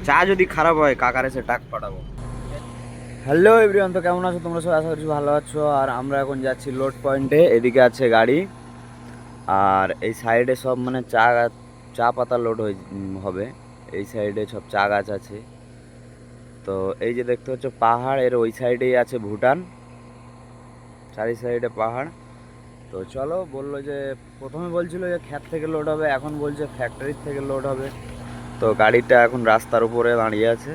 চা যদি খারাপ হয় কাকার এসে টাক পাঠাবো। হ্যালো এভরিওয়ান, তো কেমন আছো তোমরা? সবাই আশা করছি ভালো আছো। আর আমরা এখন যাচ্ছি লোড পয়েন্টে। এদিকে আছে গাড়ি, আর এই সাইডে সব মানে চা পাতা লোড হবে। এই সাইডে সব চা গাছ আছে। তো এই যে দেখতে হচ্ছে পাহাড়, এর ওই সাইডেই আছে ভুটান, চারি সাইডে পাহাড়। তো চলো, বললো যে প্রথমে বলছিল যে ক্ষেত থেকে লোড হবে, এখন বলছে ফ্যাক্টরির থেকে লোড হবে। তো গাড়িটা এখন রাস্তার উপরে দাঁড়িয়ে আছে।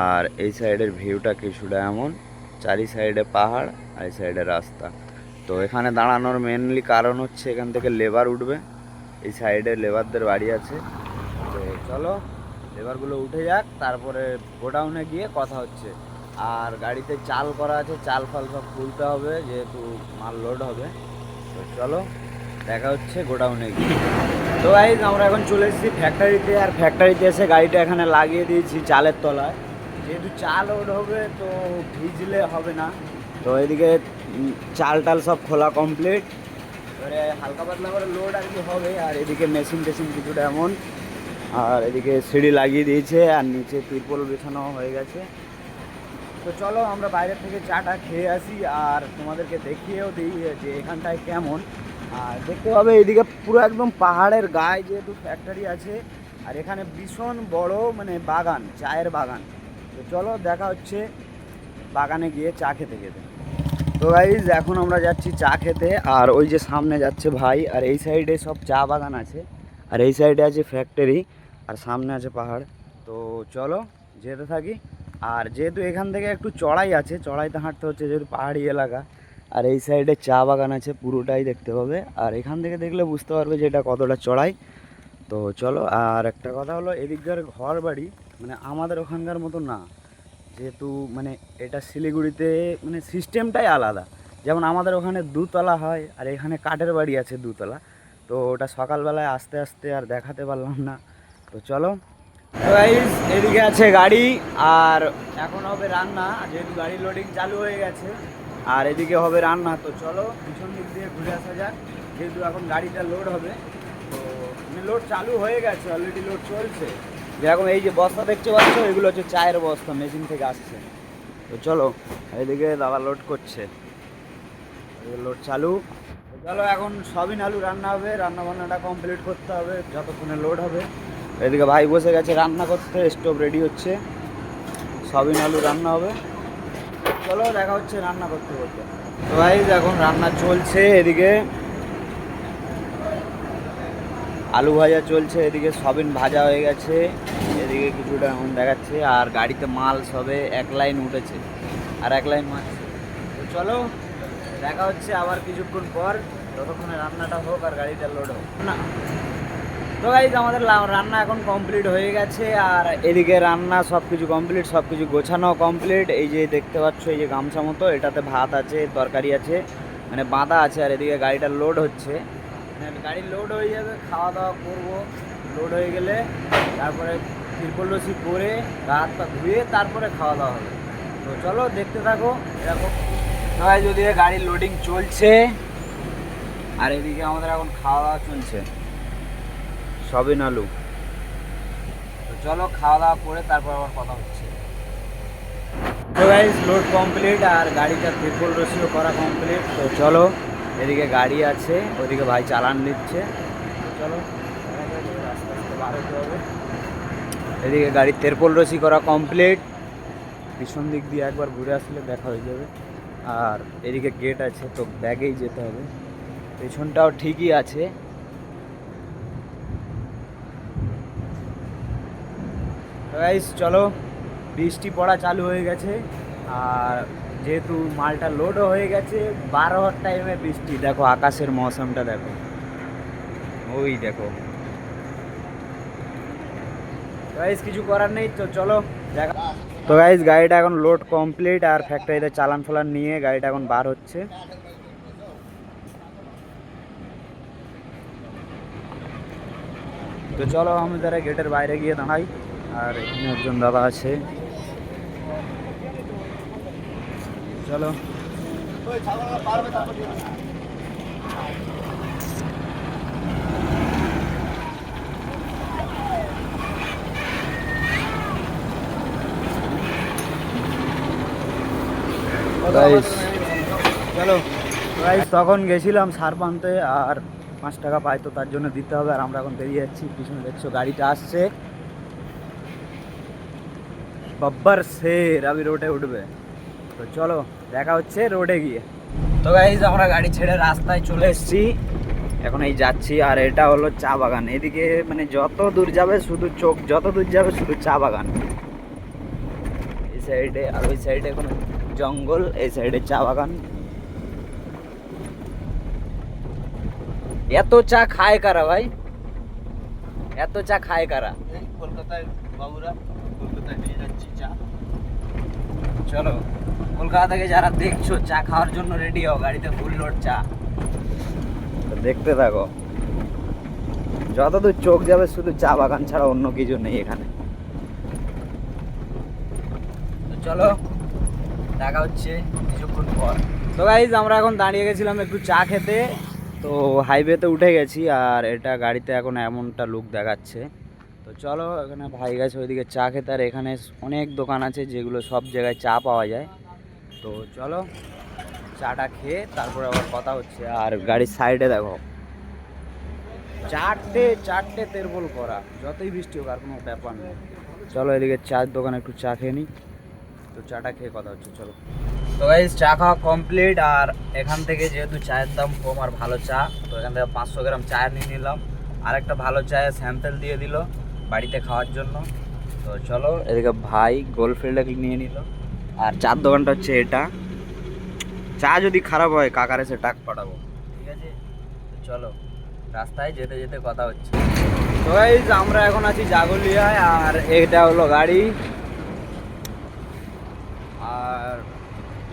আর এই সাইডের ভিউটা কিছুটা এমন, চারি সাইডে পাহাড় আর এই সাইডে রাস্তা। তো এখানে দাঁড়ানোর মেনলি কারণ হচ্ছে এখান থেকে লেবার উঠবে, এই সাইডে লেবারদের বাড়ি আছে। তো চলো লেবারগুলো উঠে যাক, তারপরে গোডাউনে গিয়ে কথা হচ্ছে। আর গাড়িতে চাল করা আছে, চাল ফাল সব তুলতে হবে যেহেতু মাল লোড হবে। তো চলো দেখা হচ্ছে গোডাউনে গিয়ে। তো গাইজ আমরা এখন চলে এসেছি ফ্যাক্টরিতে, আর ফ্যাক্টরিতে এসে গাড়িটা এখানে লাগিয়ে দিয়েছি চালের তলায়। যেহেতু চাল লোড হবে তো ভিজলে হবে না। তো এদিকে চাল টাল সব খোলা কমপ্লিট, এবারে হালকা পাতলা করে লোড আর কি হবে। আর এদিকে মেশিন টেশিন কিছুটা এমন, আর এদিকে সিঁড়ি লাগিয়ে দিয়েছে, আর নিচে তিরপল বিছানো হয়ে গেছে। তো চলো আমরা বাইরে থেকে চাটা খেয়ে আসি, আর তোমাদেরকে দেখিয়েও দিই যে এখানটায় কেমন। আর দেখতে পাবে এদিকে পুরো একদম পাহাড়ের গায়ে যেহেতু ফ্যাক্টরি আছে, আর এখানে ভীষণ বড় মানে বাগান, চায়ের বাগান। তো চলো দেখা হচ্ছে বাগানে গিয়ে চা খেতে খেতে। তো গাইজ এখন আমরা যাচ্ছি চা খেতে, আর ওই যে সামনে যাচ্ছে ভাই, আর এই সাইডে সব চা বাগান আছে, আর এই সাইডে আছে ফ্যাক্টরি, আর সামনে আছে পাহাড়। তো চলো যেতে থাকি। আর যেহেতু এখান থেকে একটু চড়াই আছে, চড়াইতে হাঁটতে হচ্ছে যেহেতু পাহাড়ি এলাকা। আর এই সাইডে চা বাগান আছে পুরোটাই দেখতে পাবে, আর এখান থেকে দেখলে বুঝতে পারবে যে এটা কতটা চড়াই। তো চলো, আর একটা কথা হলো এদিককার ঘর বাড়ি মানে আমাদের ওখানকার মতো না, যেহেতু মানে এটা শিলিগুড়িতে মানে সিস্টেমটাই আলাদা। যেমন আমাদের ওখানে দুতলা হয়, আর এখানে কাঠের বাড়ি আছে দুতলা। তো ওটা সকালবেলায় আস্তে আস্তে আর দেখাতে পারলাম না। তো চলো, তো গাইস এদিকে আছে গাড়ি, আর এখন হবে রান্না যেহেতু গাড়ি লোডিং চালু হয়ে গেছে। আর এদিকে হবে রান্না। তো চলো পিছন দিক দিয়ে ঘুরে আসা যাক, যেহেতু এখন গাড়িটা লোড হবে। তো মানে লোড চালু হয়ে গেছে, অলরেডি লোড চলছে। যেরকম এই যে বস্তা দেখতে পাচ্ছ, এগুলো হচ্ছে চায়ের বস্তা, মেশিন থেকে আসছে। তো চলো এইদিকে দাদা লোড করছে, লোড চালু। তো চলো এখন সবিন আলু রান্না হবে, রান্না বান্নাটা কমপ্লিট করতে হবে যতক্ষণে লোড হবে। এদিকে ভাই বসে গেছে রান্না করতে, স্টোভ রেডি হচ্ছে, সবিন আলু রান্না হবে। চলো দেখা হচ্ছে রান্না করতে করতে। তো ভাই এখন রান্না চলছে, এদিকে আলু ভাজা চলছে, এদিকে সবিন ভাজা হয়ে গেছে, এদিকে কিছুটা এখন দেখাচ্ছে। আর গাড়িতে মাল সবে এক লাইন উঠেছে, আর এক লাইন মারছে। তো চলো দেখা হচ্ছে আবার কিছুক্ষণ পর, ততক্ষণে রান্নাটা হোক আর গাড়িটা লোড হোক না। তো গাইজ আমাদের রান্না এখন কমপ্লিট হয়ে গেছে, আর এদিকে রান্না সব কিছু কমপ্লিট, সব কিছু গোছানো কমপ্লিট। এই যে দেখতে পাচ্ছ এই যে গামছা মতো, এটাতে ভাত আছে, তরকারি আছে, মানে বাঁধা আছে। আর এদিকে গাড়িটা লোড হচ্ছে, মানে গাড়ি লোড হয়ে যাবে, খাওয়া দাওয়া করবো। লোড হয়ে গেলে তারপরে তিরপল রশি করে গা হাত পা ধুয়ে তারপরে খাওয়া দাওয়া হবে। তো চলো দেখতে থাকো এরকম। সবাই যদি গাড়ির লোডিং চলছে, আর এদিকে আমাদের এখন খাওয়া দাওয়া চলছে সবিন আলু। তো চলো খাওয়া দাওয়া করে তারপর আবার কথা হচ্ছে। তো গাইস লোড কমপ্লিট, আর গাড়িটা পেট্রোল রসিও করা কমপ্লিট। তো চলো এদিকে গাড়ি আছে, ওদিকে ভাই চালান দিচ্ছে। তো চলো আস্তে আস্তে বার হতে হবে। এদিকে গাড়ির তেরপল রসি করা কমপ্লিট, পিছন দিক দিয়ে একবার ঘুরে আসলে দেখা হয়ে যাবে। আর এদিকে গেট আছে, তো ব্যাগেই যেতে হবে। পেছনটাও ঠিকই আছে। গাইস চলো, বৃষ্টি পড়া চালু হয়ে গেছে, আর যেহেতু মালটা লোডও হয়ে গেছে, 12 টাইমে বৃষ্টি। দেখো আকাশের মৌসুমটা দেখো, ওই দেখো। গাইস কিছু করার নেই, তো চলো দেখা। তো গাইস গাড়িটা এখন লোড কমপ্লিট, আর ফ্যাক্টরিতে চালান ফালান নিয়ে গাড়িটা এখন বার হচ্ছে। তো চলো আমি তারা গেটের বাইরে গিয়ে দাঁড়াই, আর এখানে একজন দাদা আছে। চলো চলো গাইস, তখন গেছিলাম সার পান্তে আর 5 টাকা পাই, তো তার জন্য দিতে হবে। আর আমরা এখন বেরিয়ে যাচ্ছি, পিছনে দেখছো গাড়িটা আসছে, বাব্বার শের আবি রোডে উঠবে। তো চলো দেখা হচ্ছে রোডে গিয়ে। তো গাইস আমরা গাড়ি ছেড়ে রাস্তায় চলে এসেছি, এখন এই যাচ্ছি। আর এটা হলো চা বাগান, এদিকে মানে যত দূর যাবে শুধু চোখ, যত দূর যাবে শুধু চা বাগান। এই সাইডে আর ওই সাইডে কোনো জঙ্গল, এই সাইডে চা বাগান। এত চা খায় কারা ভাই, এত চা খায় কারা? কলকাতায় বাবুরা, কলকাতায় নিয়ে যাচ্ছি চা। চলো কলকাতা থেকে যারা দেখছো চা খাওয়ার জন্য রেডি হও, গাড়িতে ফুল লোড চা। তো দেখতে থাকো, যতদূর চোখ যাবে শুধু চা বাগান ছাড়া অন্য কিছু নেই এখানে। তো চলো দেখা হচ্ছে কিছুক্ষণ পর। তো গাইজ আমরা এখন দাঁড়িয়ে গেছিলাম একটু চা খেতে, তো হাইওয়েতে উঠে গেছি। আর এটা গাড়িতে এখন এমনটা লুক দেখাচ্ছে। তো চলো, এখানে ভাই গেছে ওইদিকে চা খেতে। আর এখানে অনেক দোকান আছে যেগুলো সব জায়গায় চা পাওয়া যায়। তো চলো চাটা খেয়ে তারপরে আবার কথা হচ্ছে। আর গাড়ির সাইডে দেখো চারটে তেরবল করা, যতই বৃষ্টি হোক আর কোনো ব্যাপার নেই। চলো এদিকে চার দোকানে একটু চা খেয়ে নিই, তো চাটা খেয়ে কথা হচ্ছে। চলো তো গাইস চা খাওয়া কমপ্লিট। আর এখান থেকে যেহেতু চায়ের দাম কম আর ভালো চা, তো এখান থেকে 500 গ্রাম চা নিয়ে নিলাম। আর একটা ভালো চায়ের স্যাম্পেল দিয়ে দিল বাড়িতে খাওয়ার জন্য। তো চলো এদিকে ভাই গোলফিল্ডে নিয়ে নিল। আর চার দোকানটা হচ্ছে এটা। চা যদি খারাপ হয় কাকার এসে টাক পাঠাবো, ঠিক আছে? তো চলো রাস্তায় যেতে যেতে কথা হচ্ছে। তো গাইস আমরা এখন আছি জাগলিয়ায়, আর এটা হলো গাড়ি। আর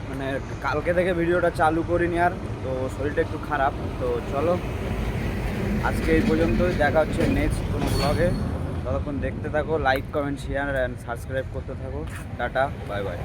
মানে কালকে থেকে ভিডিওটা চালু করিনি, আর তো শরীরটা একটু খারাপ। তো চলো আজকে এই পর্যন্তই, দেখা হচ্ছে নেক্সট কোনো ব্লগে। ততক্ষণ দেখতে থাকো, like comment share and subscribe করতে থাকো। Tata, bye bye.